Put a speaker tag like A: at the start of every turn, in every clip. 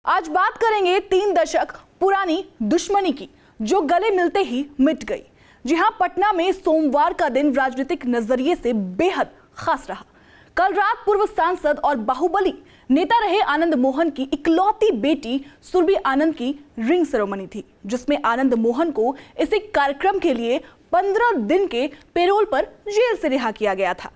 A: आज बात करेंगे 3 दशक पुरानी दुश्मनी की, जो गले मिलते ही मिट गई। जी हां, पटना में सोमवार का दिन राजनीतिक नजरिए से बेहद खास रहा। कल रात पूर्व सांसद और बाहुबली नेता रहे आनंद मोहन की इकलौती बेटी सुरभि आनंद की रिंग सेरेमनी थी, जिसमें आनंद मोहन को इसी कार्यक्रम के लिए 15 दिन के पेरोल पर जेल से रिहा किया गया था।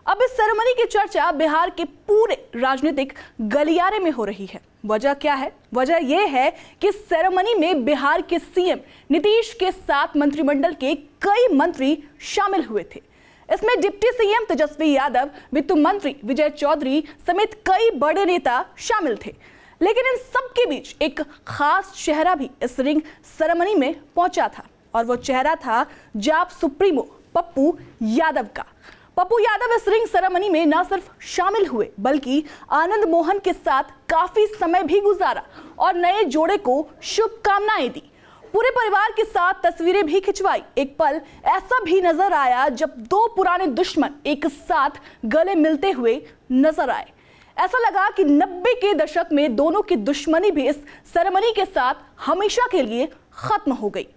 A: अब इस सेरेमनी की चर्चा बिहार के पूरे राजनीतिक गलियारे में हो रही है। वजह क्या है? वजह यह है कि सेरेमनी में बिहार के सीएम नीतीश के साथ मंत्रिमंडल के कई मंत्री शामिल हुए थे। इसमें डिप्टी सीएम तेजस्वी यादव, वित्त मंत्री विजय चौधरी समेत कई बड़े नेता शामिल थे। लेकिन इन सबके बीच एक खास चेहरा भी इस रिंग सेरेमनी में पहुंचा था, और वो चेहरा था जाप सुप्रीमो पप्पू यादव का। पप्पू यादव इस रिंग सेरेमनी में न सिर्फ शामिल हुए, बल्कि आनंद मोहन के साथ काफी समय भी गुजारा और नए जोड़े को शुभकामनाएं दी। पूरे परिवार के साथ तस्वीरें भी खिंचवाई। एक पल ऐसा भी नजर आया जब दो पुराने दुश्मन एक साथ गले मिलते हुए नजर आए। ऐसा लगा कि 90 के दशक में दोनों की दुश्मनी भी इस सेरेमनी के साथ हमेशा के लिए खत्म हो गई।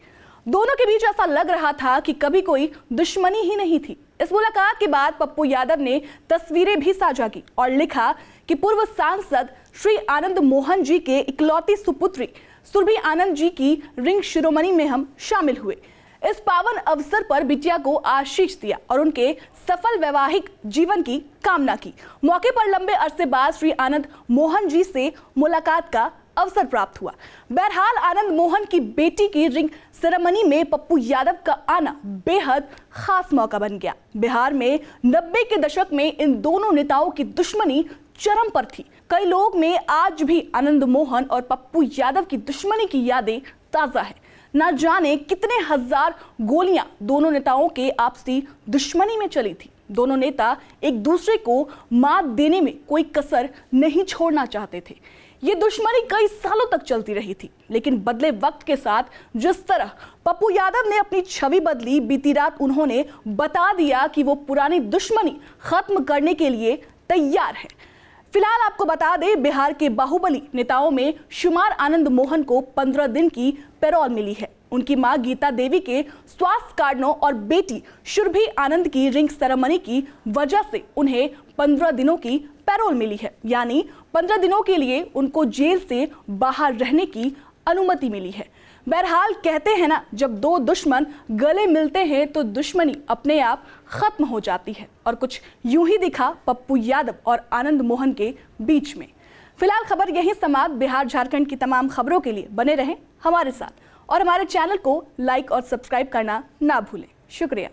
A: दोनों के बीच ऐसा लग रहा था कि कभी कोई दुश्मनी ही नहीं थी। इस मुलाकात के बाद पप्पू यादव ने तस्वीरें भी साझा की और लिखा कि पूर्व सांसद श्री आनंद मोहन जी के इकलौती सुपुत्री सुरभि आनंद जी की रिंग सेरेमनी में हम शामिल हुए। इस पावन अवसर पर बिटिया को आशीष दिया और उनके सफल वैवाहिक जीवन की कामना की। मौके पर लंबे अरसे बाद श्री आनंद मोहन जी से मुलाकात का अवसर प्राप्त हुआ। बहरहाल आनंद मोहन की बेटी की रिंग सेरेमनी में पप्पू यादव का आना बेहद खास मौका बन गया। बिहार में 90 के दशक में इन दोनों नेताओं की दुश्मनी चरम पर थी। कई लोग में आज भी आनंद मोहन और पप्पू यादव की दुश्मनी की यादें ताजा है। न जाने कितने हजार गोलियां दोनों नेताओं के आपसी दुश्मनी में चली थी। दोनों नेता एक दूसरे को मात देने में कोई कसर नहीं छोड़ना चाहते थे। ये दुश्मनी कई सालों तक चलती रही थी, लेकिन बदले वक्त के साथ जिस तरह पप्पू यादव ने अपनी छवि बदली, बीती रात उन्होंने बता दिया कि वो पुरानी दुश्मनी खत्म करने के लिए तैयार है। फिलहाल आपको बता दें, बिहार के बाहुबली नेताओं में शुमार आनंद मोहन को 15 दिन की पेरोल मिली है। उनकी मां गीता देवी के स्वास्थ्य कारणों और बेटी सुरभि आनंद की रिंग सेरेमनी की वजह से उन्हें 15 दिनों की पेरोल मिली है, यानी 15 दिनों के लिए उनको जेल से बाहर रहने की अनुमति मिली है। बहरहाल कहते हैं ना, जब दो दुश्मन गले मिलते हैं तो दुश्मनी अपने आप खत्म हो जाती है, और कुछ यूं ही दिखा पप्पू यादव और आनंद मोहन के बीच में। फिलहाल खबर यहीं समाप्त। बिहार झारखंड की तमाम खबरों के लिए बने रहें हमारे साथ और हमारे चैनल को लाइक और सब्सक्राइब करना ना भूलें। शुक्रिया।